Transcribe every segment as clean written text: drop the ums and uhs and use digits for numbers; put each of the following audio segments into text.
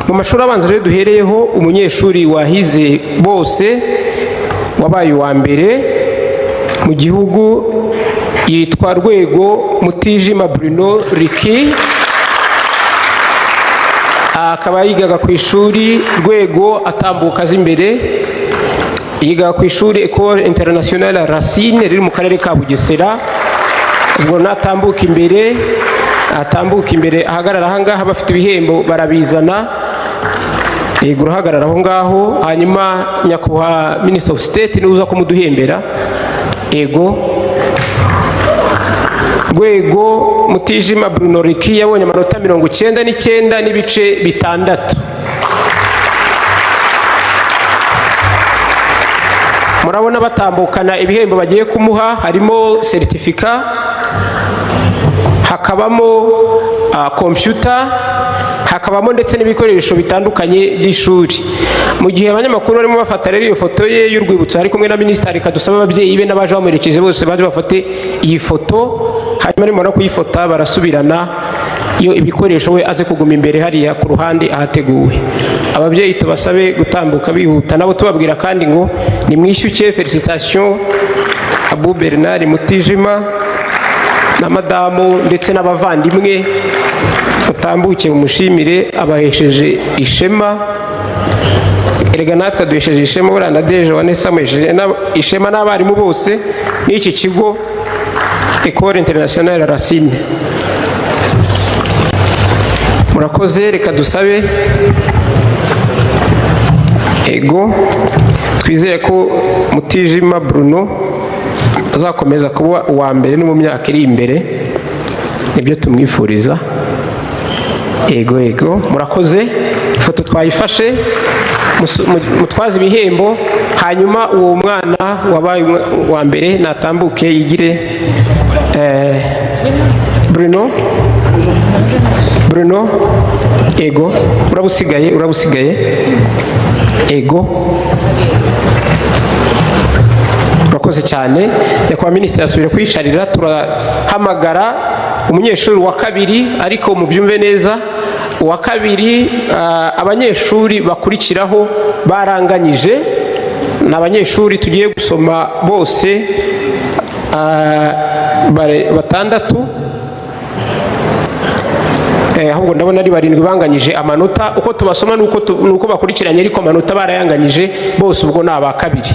mu mashuri abanza rero duhereyeho umunyeshuri wahize bose wabaye uwa mbere mu gihugu yitwa Rwego Mutijima Bruno Riki, akaba yigaga ku ishuri Rwego atambuka aza imbere, yigaga ku ishuri Ecole Internationale Racine riri mu karere ka Bugesera. Ubwo natambuka imbere ahagarara ahangaha, bafite ibihembo barabizana, yego urahagarara aho ngaho, hanyuma nyakubahwa Minister of State niwe uza kumuduhembera. Yego, Rwego Mutijima Bruno Riki yabonye amanota 99 n'ibice bitandatu. Murabona batambukana ibihembo bagiye kumuha, harimo certificate, hakabamo computer, hakabamo ndetse n'ibikoresho bitandukanye by'ishuri. Mu gihe abanyamakuru barimo bafata rero iyo foto ye y'urwibutso ari kumwe na minisitiri, kadusaba ababyeyi be n'abaje bamuherekeje bose baje bafate iyi foto, hanyuma nimara kuyifota barasubirana, iyo ibikoresho we aze kuguma imbere hariya ku ruhande ahateguwe. Ababyeyi tubasabe gutambuka bihuta, nabo tubabwira kandi ngo ni mwishyuke. Felicitation Abu Bernard Mutijima na madamu ndetse n'abavandimwe, utambuke umushimire, abahesheje ishema. Erega natwe duhesheje ishema, buriya na Deje Vanessa muhesheje ishema n'abarimu bose n'iki kigo Ecole Internationale Racine. Murakoze, reka dusabe. Ego, twizeye ko Mutijima Bruno azakomeza kuba uwa mbere no mu myaka iri imbere, nibyo tumwifuriza. Ego, murakoze. Ifoto twayifashe, mutwaze ibihembo, hanyuma uwo mwana wabaye uwa mbere natambuke yigire. Bruno, ego, urabusigaye. Ego, urakoze cyane. Nyakubahwa Minisitiri asubire kwicarira. Turahamagara umunyeshuri wa kabiri, ariko mubyumve neza, uwa kabiri abanyeshuri bakurikiraho baranganyije, n'abanyeshuri tugiye gusoma bose batandatu, ahubwo ndabona ari 7 banganyije amanota. Uko tubasoma nuko bakurikiranye, ariko amanota barayanganyije bose, ubwo ni aba kabiri.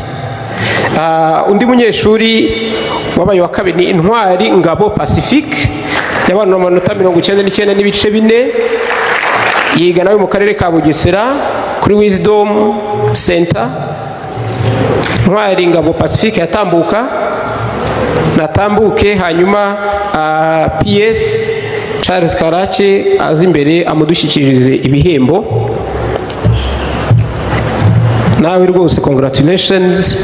Undi munyeshuri wabaye wa kabiri ni Intwari Ngabo Pacifique, yabana amanota 99 n'ibice 4, yiga nawe mu karere ka Bugesera kuri Wisdom Center. Intwari Ngabo Pacifique natambuke, hanyuma PS Charles Karache azi imbere amudushyikirize ibihembo. Nawe rwose congratulations.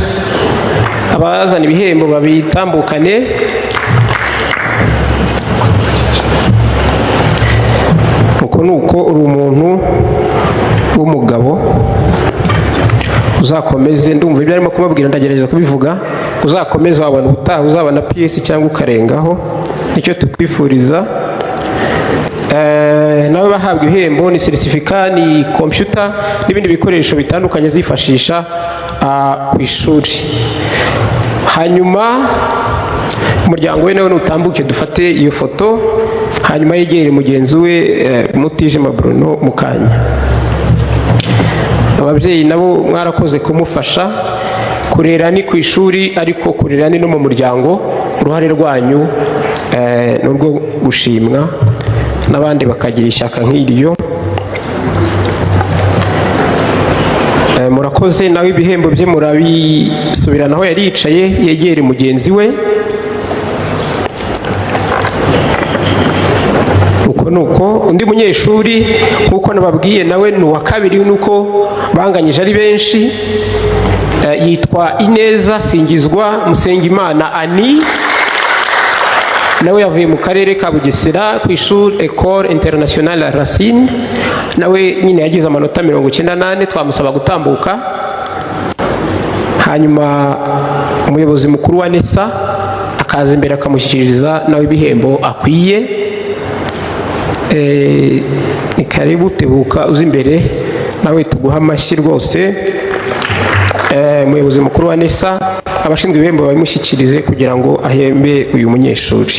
Abazana ibihembo babitambukane. Nuko uri umuntu w'umugabo, uzakomeze. Ndumva ibyo arimo kubabwira, ndagerageza kubivuga. Uzakomeze, wabona ubutaha uzabona PS cyangwa ukarengaho, nicyo tukwifuriza. Nawe bahabwa ibihembo ni certificate, ni computer n'ibindi bikoresho bitandukanye zifashisha ku ishuri. Hanyuma umuryango we nawe nutambuke dufate iyo foto, hanyuma yegere mugenzi we Mutijima Bruno mukanya. Ababyeyi nabo mwarakoze kumufasha. Kurera ni ku ishuri, ariko kurera ni no mu muryango. Uruhare rwanyu n'urwo gushimwa, n'abandi bakagira ishyaka nk'iryo. Murakoze. Nawe ibihembo bye murabisubiranaho, yari yicaye, yegere mugenzi we. Nuko undi munyeshuri nkuko nababwiye nawe ni uwa kabiri, nuko banganyije ari benshi, yitwa Ineza Singizwa Musengimana Ani, nawe yavuye mu karere ka Bugesera ku ishuri Ecole Internationale Racine. Nawe nyine yagize amanota 98, twamusaba gutambuka. Hanyuma umuyobozi mukuru wa NESA akaza imbere akamushyikiriza nawe ibihembo akwiye. ni karibu tebuka uzi imbere nawe tuguha amashyi rwose. Umuyobozi mukuru wa NESA, abashinzwe ibihembo babimushyikirize kugira ngo ahembe uyu munyeshuri.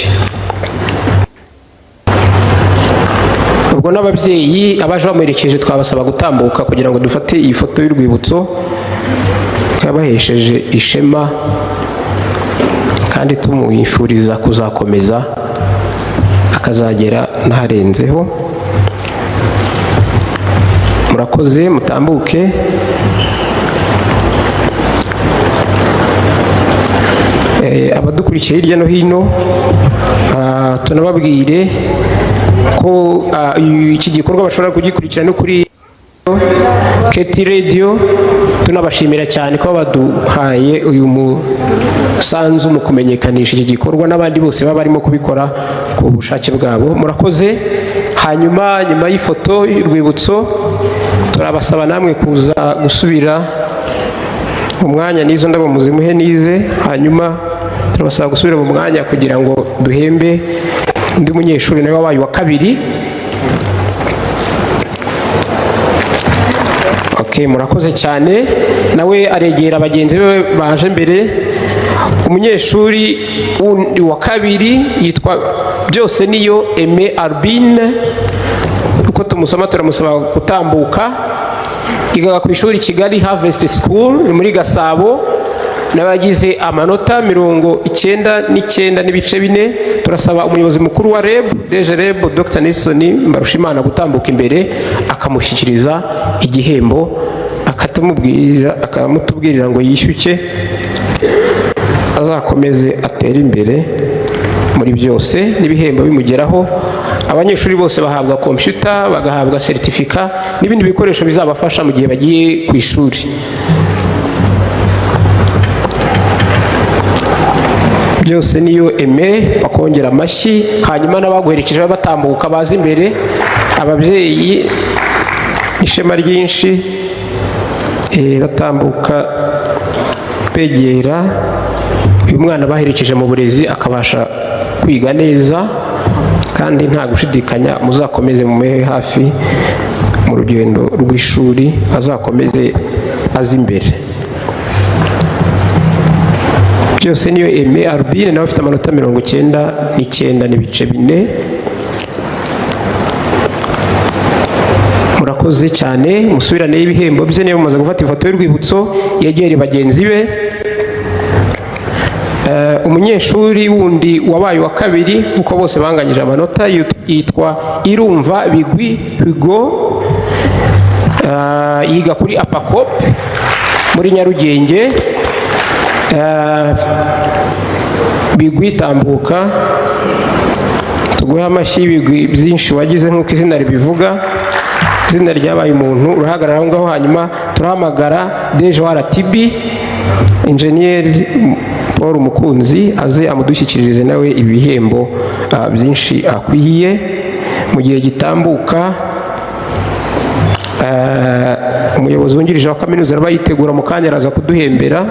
Ubwo n'ababyeyi abaje bamuherekeje twabasaba gutambuka kugira ngo dufate iyi foto y'urwibutso yabahesheje ishema kandi tumwifuriza kuzakomeza akazagera n'aharenzeho. Murakoze, mutambuke. Abadukurikiye hirya no hino tunababwire ko iki gikorwa bashobora kugikurikira no kuri Keti Radio. Tunabashimira cyane ko baduhaye uyu musanzu mu kumenyekanisha iki gikorwa n'abandi bose baba barimo kubikora ku bushake bwabo. Murakoze. Hanyuma nyuma y'ifoto y'urwibutso turabasaba namwe kuza gusubira mu mwanya n'izo ndabo muzimuhe nize. Hanyuma turabasaba gusubira mu mwanya kugira ngo duhembe undi munyeshuri nawe wabaye wa kabiri. Murakoze cyane. Nawe aregera bagenzi be baje mbere. Umunyeshuri wundi wa kabiri yitwa Byose niyo Aime Albine. Uko tumusoma turamusaba gutambuka. Yigaga ku ishuri Kigali Harvest School muri Gasabo. N'abagize amanota 99 n'ibice 4. Turasaba umuyobozi mukuru wa REB, DG REB Dr. Nelson Mbarushimana gutambuka imbere akamushyikiriza igihembo, akamutubwirira ngo yishyuke azakomeze atere imbere muri byose n'ibihembo bimugeraho. Abanyeshuri bose bahabwa computer, bagahabwa certificate n'ibindi bikoresho bizabafasha mu gihe bagiye ku ishuri. Byose niyo Aime, bakongera amashyi. Hanyuma n'abaguherekeje batambuka baza imbere. Ababyeyi ishema ryinshi batambuka begera uyu mwana baherekeje mu burezi akabasha kwiga neza kandi nta gushidikanya. Muzakomeze mumehe hafi mu rugendo rw'ishuri, azakomeze aza imbere. Byose niyo Aime Albine nawe afite amanota 99 n'ibice 4. Murakoze cyane. Musubirane y'ibihembo bye niyo mumaze gufata ifoto y'urwibutso yegere bagenzi be. Umunyeshuri wundi wabaye wa kabiri uko bose banganyije amanota yitwa Irumva Bigwi Hugo. Yiga kuri Apacop muri Nyarugenge. Bigwi tambuka tuguha amashyi. Bigwi byinshi wagize nk'uko izina ribivuga. Izina ryabaye umuntu urahagarara aho ngaho. Hanyuma turahamagara DG wa RTB Engineer Paul Mukunzi aze amudushyikiririze nawe ibihembo byinshi akwiye. Mu gihe gitambuka umuyobozi wungirije wa kaminuza araba yitegura mu kanya araza kuduhembera,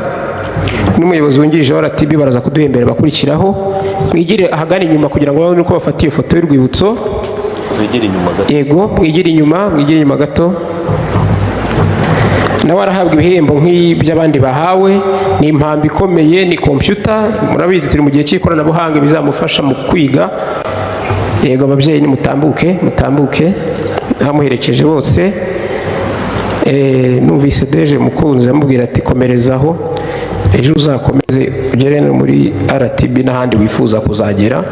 n'umuyobozi wungirije wa RTB baraza kuduhembera bakurikiraho. Mwigire ahagana inyuma kugira ngo babone uko bafatiye ifoto y'urwibutso. Yego, mwigire inyuma gato. Nawe arahabwa ibihembo nk'iby'abandi bahawe. Ni impambi ikomeye, ni computer. Murabizi turi mu gihe cy'ikoranabuhanga bizamufasha mu kwiga. Yego, ababyeyi ni mutambuke amuherekeje bose. Numvise DG Mukunzi amubwira ati komerezaho, ejo uzakomeze ugere muri RTB n'ahandi wifuza kuzagera.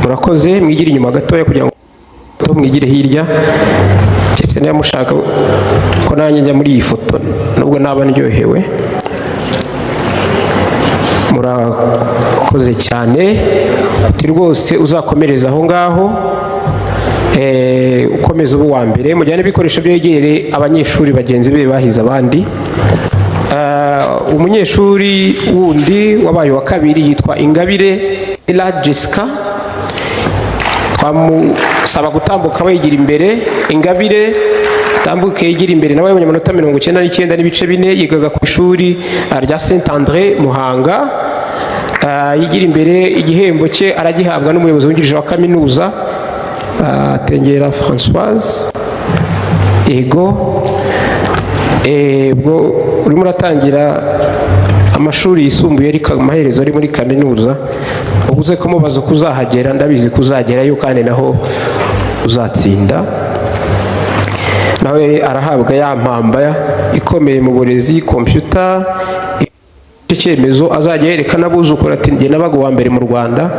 Murakoze. Mwigire inyuma gatoya kugira ngo mwigire hirya. Ndetse niba mushaka ko nanjye njya muri iyi foto nubwo naba ndyohewe. Murakoze cyane. Uti rwose uzakomereza aho ngaho. Ukomeza ubu wa mbere. Mujyane ibikoresho byegere abanyeshuri bagenzi be bahize abandi. Umunyeshuri wundi wabaye wa kabiri yitwa Ingabire Ella Jessica. Twamusaba gutambuka bayigira imbere. Ingabire tambuke yigira imbere nawe yabonye amanota 99 n'ibice 4. Yigaga ku ishuri rya Saint André Muhanga. Yigira imbere. Igihembo cye aragihabwa n'umuyobozi wungirije wa kaminuza Tengera Françoise. Ego ubwo urimo uratangira amashuri yisumbuye ariko amaherezo ari muri kaminuza, ubuze kumubaza uko uzahagera, ndabizi ko uzagerayo kandi naho uzatsinda. Nawe arahabwa ya mpamba ikomeye mu burezi, computer. Icyemezo azajya yerekana abuzukuru ati njye nabaga uwa mbere mu Rwanda,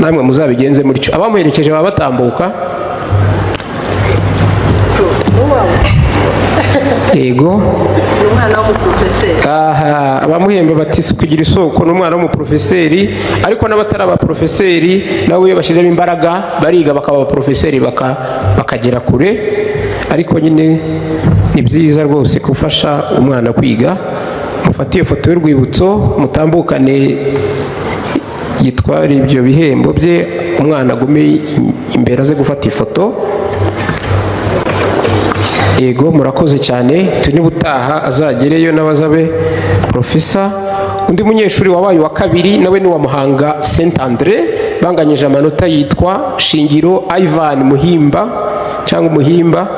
namwe muzabigenze mutyo. Abamuherekeje baba batambuka. Ego umwana w'umuprofeseri. Aha, abamuhemba bati kugira isoko n'umwana w'umuprofeseri, ariko n'abatari abaprofeseri nawe bashyizemo imbaraga bariga bakaba abaprofeseri bakagera kure. Ariko nyine ni byiza rwose gufasha umwana kwiga. Mufatiye foto y'urwibutso, mutambukane yitwara ibyo bihembo bye, umwana agume imbere aze gufata ifoto. Ego murakoze cyane, tuni butaha azagereyo n'abazabe profesa. Undi munyeshuri wabaye wa kabiri nawe ni wa Muhanga Saint Andre, banganyije amanota, yitwa Shingiro Ivan Muhimba cyangwa Muhimba.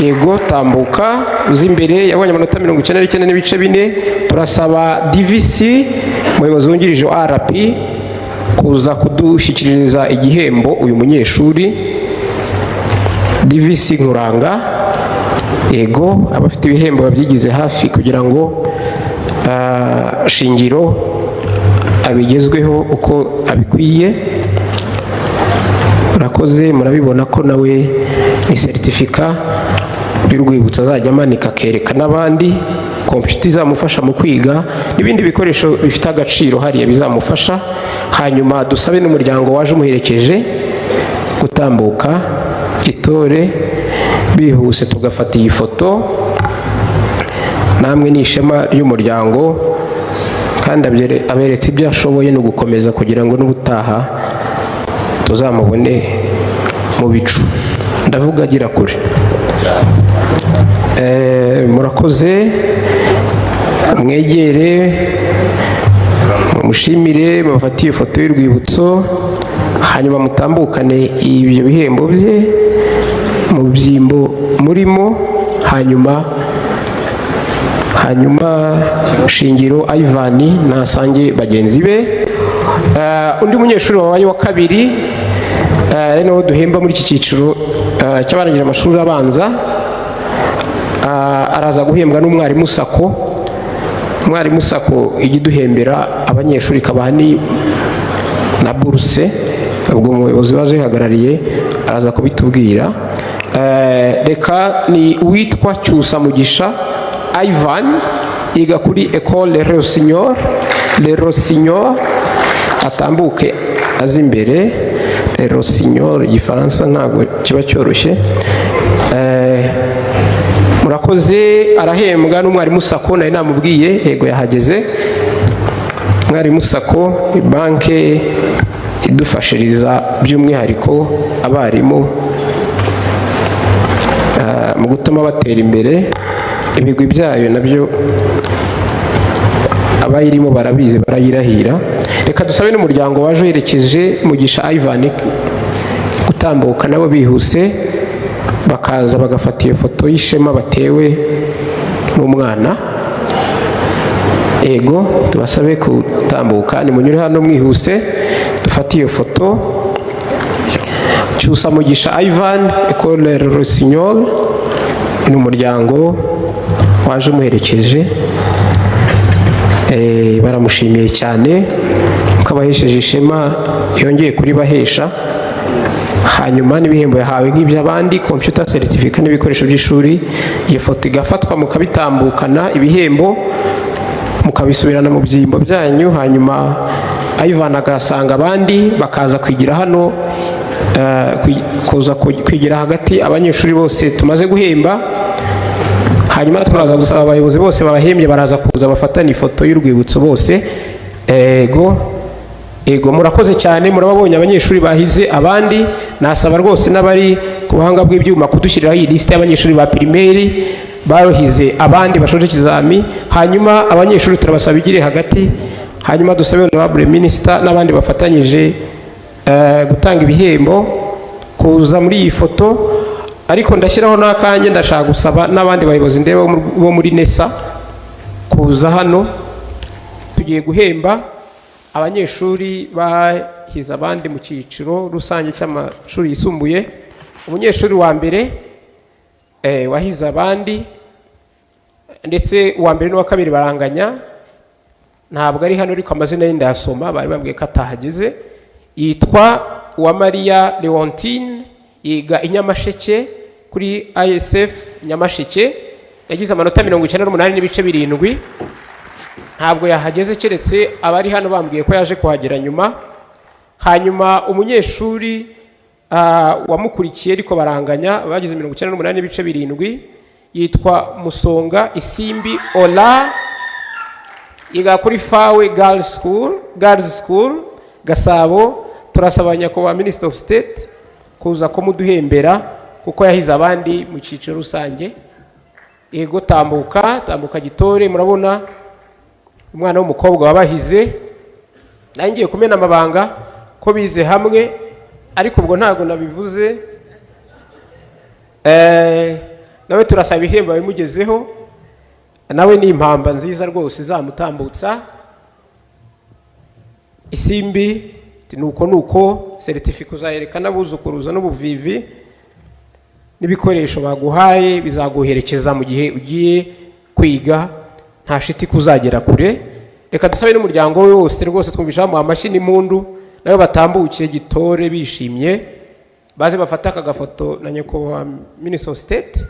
Ego tambuka uzi imbere, yabonye amanota 99.4. Turasaba DVC umuyobozi wungirije wa RP kuza kudushyikiriza igihembo uyu munyeshuri. DVC Nkuranga. Ego abafite ibihembo babyigize hafi kugira ngo Shingiro abigezweho uko abikwiye. Murakoze, murabibona ko nawe ni certificat y'urwibutso azajya amanika akereka n'abandi. Computer izamufasha mu kwiga n'ibindi bikoresho bifite agaciro hariya bizamufasha. Hanyuma dusabe n'umuryango waje umuherekeje gutambuka gitore bihuse tugafata iyi foto. Namwe ni ishema y'umuryango kandi aberetse ibyo ashoboye no gukomeza kugira ngo n'ubutaha tuzamubone mu bicu. Ndavuga agira kure. Murakoze, mwegere mushimire, mufatiye ifoto y'urwibutso, hanyuma mutambukane ibyo bihembo bye mu byimbo murimo. Hanyuma Shingiro Ivan nasange bagenzi be. Undi munyeshuri wabaye wa kabiri rero duhemba muri iki cyiciro cy'abarangije amashuri abanza, araza guhembwa n'umwarimu sako. Umwarimu sako ijya duhembera abanyeshuri kabaha ni na buruse, ubwo umuyobozi waje yihagarariye araza kubitubwira. Reka ni uwitwa Cyusa Mugisha Ivan, yiga kuri Ecole Le Rossignol, atambuke azi imbere. Le Rossignol igifaransa ntabwo kiba cyoroshye. Murakoze, arahembwa n'umwarimu sako nari namubwiye. Yego yahageze. Mwarimu sako banke idufashiriza by'umwihariko abarimu mu gutuma batera imbere. Ibigwi byayo nabyo abayirimo barabizi, barayirahira. Reka dusabe n'umuryango waje yerekeje Mugisha Ivan gutambuka nabo bihuse bakaza bagafata iyo foto y'ishema batewe n'umwana. Ego tubasabe gutambuka, ni munyure hano mwihuse dufate iyo foto. Cyusa Mugisha Ivan, Ecole Le Rossignol, ni umuryango waje umuherekeje. Baramushimiye cyane ko abahesheje ishema yongeye kuri bahesha. Hanyuma n'ibihembo yahawe nk'iby'abandi, computer certificate n'ibikoresho by'ishuri. Iyo foto igafatwa mukabitambukana ibihembo mukabisubirana mu byimbo byanyu. Hanyuma Ivan agasanga abandi bakaza kwigira hano, kuza kwigira hagati abanyeshuri bose tumaze guhemba. Hanyuma turaza gusaba abayobozi bose babahembye baraza kuza bafatana ifoto y'urwibutso bose. Ego murakoze cyane, murababonye abanyeshuri bahize abandi. Nasaba rwose n'abari ku buhanga bw'ibyuma kudushyiriraho iyi liste y'abanyeshuri ba primaire barohize abandi bashoje ikizami. Hanyuma abanyeshuri turabasaba igire hagati. Hanyuma dusabe honorable minister n'abandi bafatanyije gutanga ibihembo kuza muri iyi foto, ariko ndashyiraho n'akanya, ndashaka gusaba n'abandi bayobozi ndeba bo muri NESA kuza hano. Tugiye guhemba abanyeshuri bahize abandi mu cyiciro rusange cy'amashuri yisumbuye. Umunyeshuri wa mbere wahize abandi, ndetse uwa mbere n'uwa kabiri baranganya, ntabwo ari hano ariko amazina ye ndayasoma, bari bambwiye ko atahageze. Yitwa Uwamariya Leontine, yiga i Nyamasheke kuri ISF Nyamasheke, yagize amanota 98.7. Ntabwo yahageze, keretse abari hano bambwiye ko yaje kuhagera nyuma. Hanyuma umunyeshuri wamukurikiye ariko baranganya, bagize 98.7, yitwa Musonga Isimbi Ola, yiga kuri Fawe Girls School Gasabo. Turasaba nyakubahwa Minister of State kuza ko muduhembera kuko yahize abandi mu cyiciro rusange. Yego, tambuka Gitore. Murabona umwana w'umukobwa wabahize, nangiye kumena amabanga ko bize hamwe, ariko ubwo ntago nabivuze. Nawe turasaba ihemba bimugezeho, nawe ni impamba nziza rwose izamutambutsa. Isimbi nuko certificate uzayerekana buzukuruza n'ubuvivi n'ibikoresho baguhaye bizaguherekeza mu gihe ugiye kwiga, nta shiti kuzagera kure. Reka dusabe n'umuryango we wose rwose twumvisha mu amashyi n'impundu, nawe batambukiye Gitore bishimye, baze bafata aka gafoto na nyakubahwa Minister of State,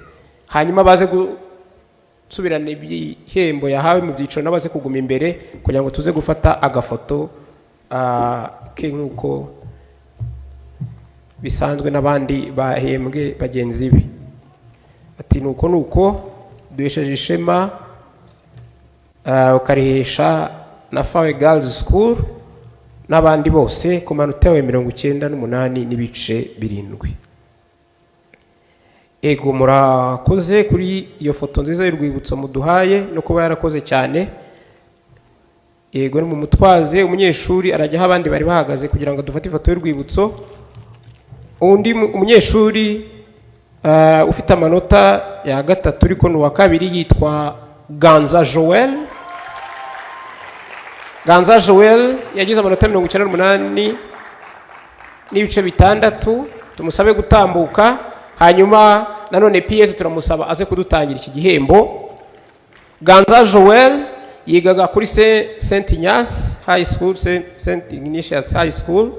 hanyuma baze gusubirana ibihembo yahawe mu byiciro, n'abaze kuguma imbere kugira ngo tuze gufata agafoto ke nk'uko bisanzwe n'abandi bahembwe bagenzi be. Ati nuko duhesheje ishema ukarihesha na Fawe Girls School n'abandi bose ku manota yawe 98.7. Ego, murakoze kuri iyo foto nziza y'urwibutso muduhaye no kuba yarakoze cyane. Yego, mu mutwaze umunyeshuri arajya abandi bari bahagaze kugira ngo dufate ifoto y'urwibutso. Undi umunyeshuri ufite amanota ya gatatu ariko n'uwa kabiri yitwa Ganza Joel, yagize amanota 98.6. Tumusabe gutambuka, hanyuma nanone PS turamusaba aze kudutangira iki gihembo. Ganza Joel yigaga kuri Saint Ignace High School, Saint Ignatius High School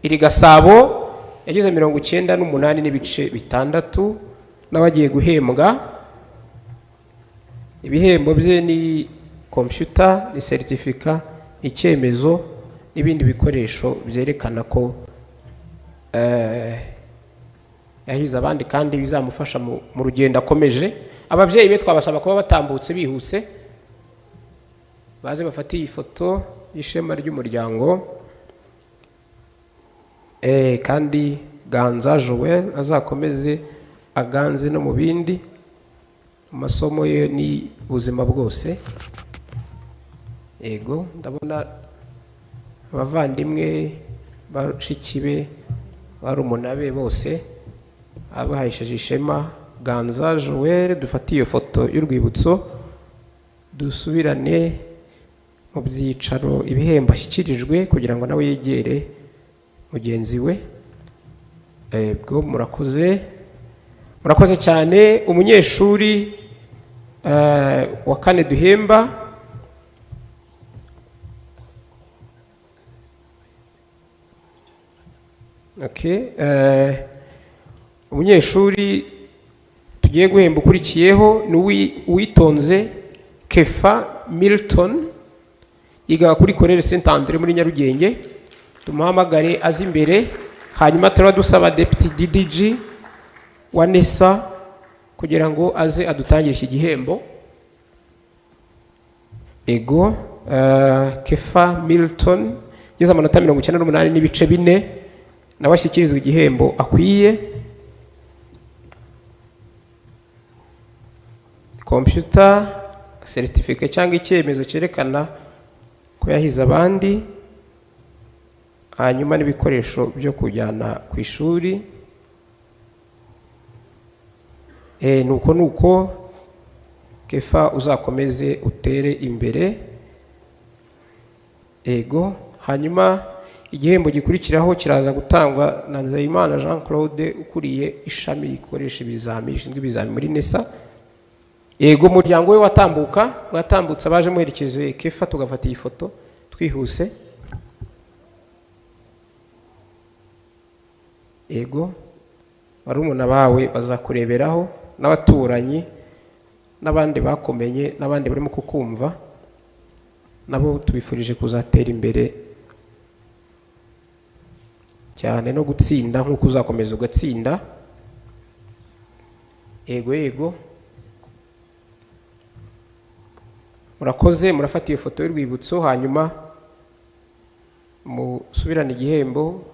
iri Gasabo, yagize 98.6. N'abagiye guhembwa, ibihembo bye ni computer, ni certificate, icyemezo n'ibindi bikoresho byerekana ko yahize abandi kandi bizamufasha mu rugendo akomeje. Ababyeyi be twabasaba kuba batambutse bihuse, baze bafatiye ifoto y'ishema ry'umuryango. Kandi Ganza Joel azakomeze aganze no mu bindi masomo ye ni ubuzima bwose. Yego, ndabona abavandimwe bashiki be barumuna be bose abahesheje ishema. Ganza Joel, dufatiye iyo foto y'urwibutso, dusubirane mu byicaro ibihembo ashyikirijwe kugira ngo nawe yegere mugenzi we. Bwo murakoze cyane. Umunyeshuri wa kane duhemba, umunyeshuri tugiye guhemba ukurikiyeho ni Uwitonze Kefa Milton, yiga kuri Collège Saint André muri Nyarugenge. Tumuhamagare azi imbere, hanyuma turadusaba Deputy DDG wa NESA kugira ngo aze adutangire iki gihembo. Ego, Kefa Milton yize amanota 98.4, nabashyikirizwa igihembo akwiye. Computer, certificate cyangwa icyemezo cyerekana ko yahize abandi, hanyuma n'ibikoresho byo kujyana ku ishuri nuko Kefa uzakomeze utere imbere. Ego, hanyuma igihembo gikurikiraho kiraza gutangwa na Nzeyimana Jean Claude ukuriye ishami rikoresha ibizami ishinzwe ibizami muri NESA. Ego, umuryango we watambutse abaje muherekeze Kefa tugafata iyi foto twihuse. Ego, barumuna bawe bazakureberaho n'abaturanyi n'abandi bakomenye n'abandi barimo kukumva, nabo tubifurije kuzatera imbere cyane no gutsinda nk'uko uzakomeza ugatsinda. Ego, murakoze, murafata iyo foto y'urwibutso, hanyuma musubirane igihembo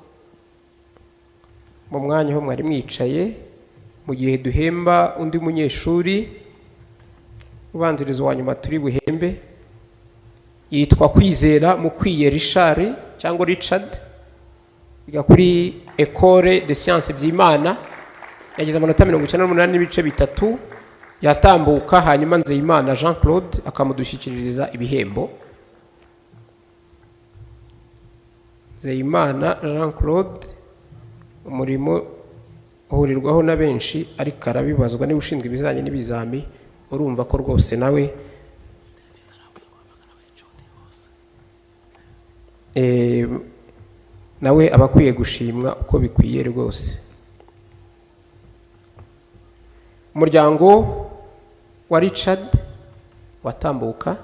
mu mwanya ho mwari mwicaye, mu gihe duhemba undi munyeshuri ubanzirizo wa nyuma turi buhembe. Yitwa Kwizera Mukwiye Richard cyangwa Richard, yiga kuri Ecole de Sciences Byimana, yagize amanota 98 n'ibice bitatu, yatambuka. Hanyuma Nzeyimana Jean Claude akamudushyikiririza ibihembo. Nzeyimana Jean Claude, umurimo uhurirwaho na benshi ariko arabibazwa niba ushinzwe ibizanye n'ibizami, urumva ko rwose nawe aba akwiye gushimwa uko bikwiye rwose. Umuryango wa Richard watambuka.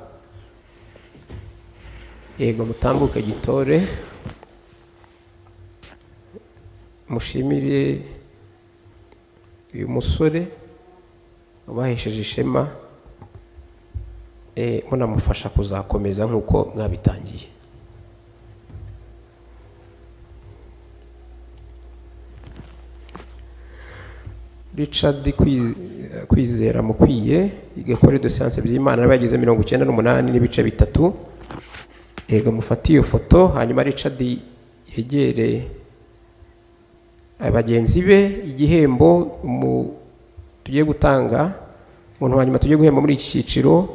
Yego, mutambuke gitore, mushimire uyu musore ubahesheje ishema, munamufasha kuzakomeza nk'uko mwabitangiye. Richard Kwizera Mukwiye, Ecole de Sciences Byimana, abagize 98 n'ibice bitatu. Ego, mufati iyo foto, hanyuma Richard yegere abagenzi be. Igihembo tugiye gutanga, umuntu hanyuma tugiye guhemba muri iki cyiciro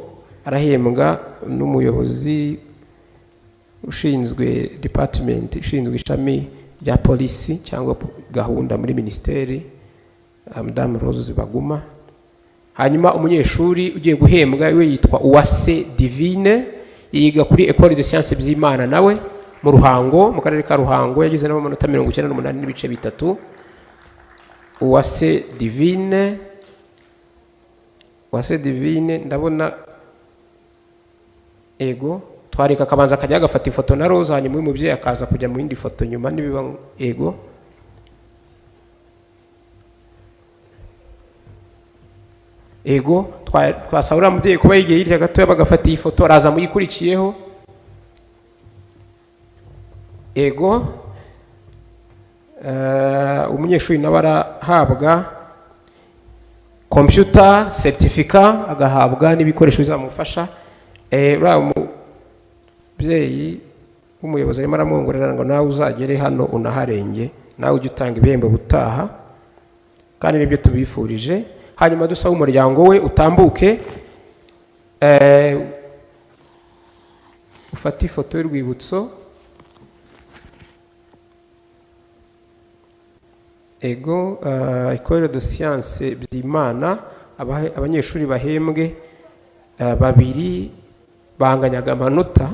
arahembwa n'umuyobozi ushinzwe department, ushinzwe ishami rya polisi cyangwa gahunda muri ministeri, Madame Rose Baguma. Hanyuma umunyeshuri ugiye guhembwa we yitwa Uwase Divine, yiga kuri Ecole de Sciences Byimana nawe mu Ruhango, mu karere ka Ruhango, yagize n'amanota 98 n'ibice bitatu. Uwase Divine ndabona. Ego, twareka akabanza akajya agafata ifoto na Rose, hanyuma uyu mubyeyi akaza kujya mu yindi foto nyuma nibiba. Ego, twasabura mubyeyi kuba yigiye hirya gato bagafata iyi foto, araza muyikurikiyeho. Ego, umunyeshuri nawe arahabwa computer certificate, agahabwa n'ibikoresho bizamufasha. Umubyeyi w'umuyobozi arimo aramwongorera ngo nawe uzagere hano unaharenge, nawe ujye utanga ibihembo butaha, kandi nibyo tubifurije. Hanyuma dusaba umuryango we utambuke, ufata ifoto y'urwibutso. Ego, Ecole de Sciences Byimana, abanyeshuri bahembwe babiri banganyaga amanota.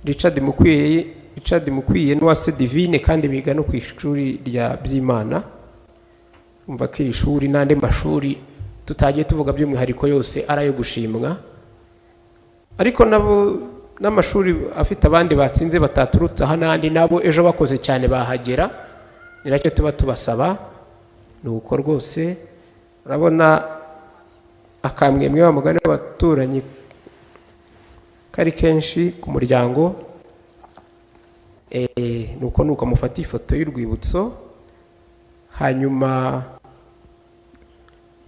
Richard Mukwiye n'Uwase Divine, kandi biga no ku ishuri rya Byimana. Umva ko iri shuri n'andi mashuri tutagiye tuvuga by'umwihariko yose arayo gushimwa, ariko nabo n'amashuri afite abandi batsinze bataturutse aha n'andi nabo ejo bakoze cyane bahagera, ni nacyo tuba tubasaba. Ni uko rwose urabona akamwemwe wa mugani w'abaturanyi kari kenshi ku muryango. Nuko mufata ifoto y'urwibutso, hanyuma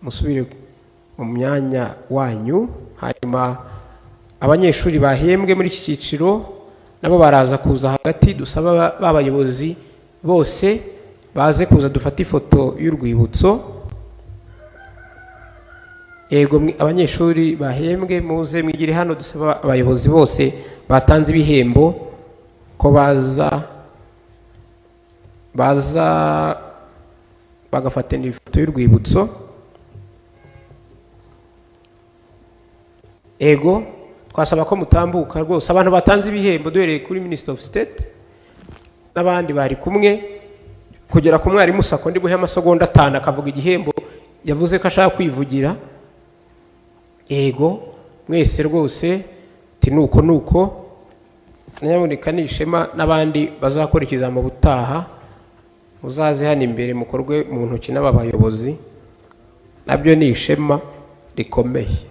musubire mu myanya wanyu. Hanyuma abanyeshuri bahembwe muri iki cyiciro nabo baraza kuza hagati, dusaba b'abayobozi bose baze kuza dufata ifoto y'urwibutso. Yego abanyeshuri bahembwe muze mwigire hano, dusaba abayobozi bose batanze ibihembo ko baza bagafatana ifoto y'urwibutso. Ego twasaba ko mutambuka rwose abantu batanze ibihembo duhereye kuri Minister of State n'abandi bari kumwe kugera ku mwarimu Sako ndi buhe amasegonda 5 akavuga igihembo yavuze ko ashaka kwivugira. Ego mwese rwose nuko nyaboneka nishema n'abandi bazakurikiza mu butaha muzaze hano imbere mukorwe mu ntoki n'abayobozi, nabyo nishema rikomeye.